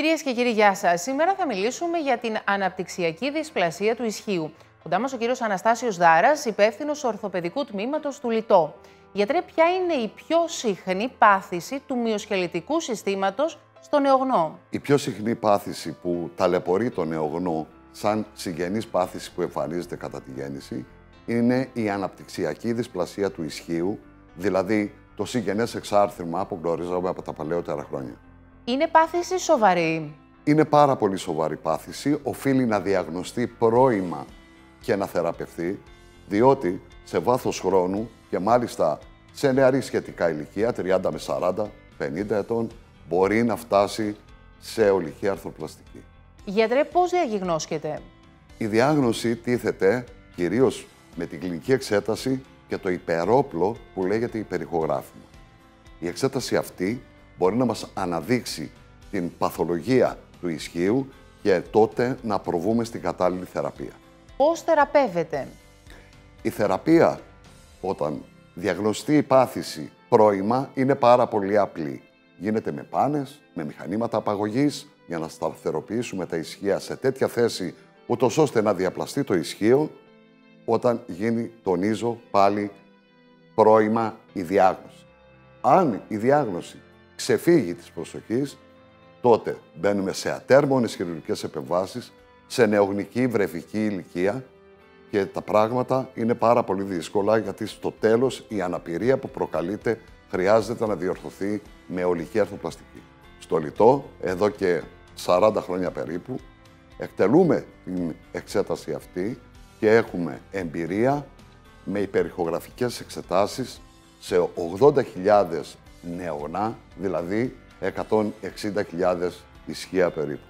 Κυρίες και κύριοι, γεια σας. Σήμερα θα μιλήσουμε για την αναπτυξιακή δυσπλασία του ισχύου. Κοντά μας ο κύριος Αναστάσιος Δάρας, υπεύθυνος ορθοπαιδικού τμήματος του ΛΙΤΟ. Γιατρέ, ποια είναι η πιο συχνή πάθηση του μυοσχελετικού συστήματος στο νεογνώ? Η πιο συχνή πάθηση που ταλαιπωρεί το νεογνώ, σαν συγγενής πάθηση που εμφανίζεται κατά τη γέννηση, είναι η αναπτυξιακή δυσπλασία του ισχύου, δηλαδή το συγγενές εξάρθρημα που γνωρίζαμε από τα παλαιότερα χρόνια. Είναι πάθηση σοβαρή? Είναι πάρα πολύ σοβαρή πάθηση, οφείλει να διαγνωστεί πρώιμα και να θεραπευτεί, διότι σε βάθος χρόνου και μάλιστα σε νεαρή σχετικά ηλικία, 30 με 40, 50 ετών, μπορεί να φτάσει σε ολική αρθροπλαστική. Γιατρέ, πώς διαγιγνώσκεται? Η διάγνωση τίθεται κυρίως με την κλινική εξέταση και το υπερόπλο που λέγεται υπερηχογράφημα. Η εξέταση αυτή μπορεί να μας αναδείξει την παθολογία του ισχύου και τότε να προβούμε στην κατάλληλη θεραπεία. Πώς θεραπεύεται? Η θεραπεία, όταν διαγνωστεί η πάθηση πρώιμα, είναι πάρα πολύ απλή. Γίνεται με πάνες, με μηχανήματα απαγωγής, για να σταθεροποιήσουμε τα ισχύα σε τέτοια θέση, ούτως ώστε να διαπλαστεί το ισχύο, όταν γίνει, τονίζω πάλι, πρώιμα η διάγνωση. Αν η διάγνωση ξεφύγει της προσοχής, τότε μπαίνουμε σε ατέρμονες χειρουργικές επεμβάσεις, σε νεογνική βρεφική ηλικία και τα πράγματα είναι πάρα πολύ δύσκολα, γιατί στο τέλος η αναπηρία που προκαλείται χρειάζεται να διορθωθεί με ολική αρθροπλαστική. Στο ΛΙΤΟ, εδώ και 40 χρόνια περίπου, εκτελούμε την εξέταση αυτή και έχουμε εμπειρία με υπερηχογραφικές εξετάσεις σε 80.000 νεογνά, δηλαδή 160.000 ισχύα περίπου.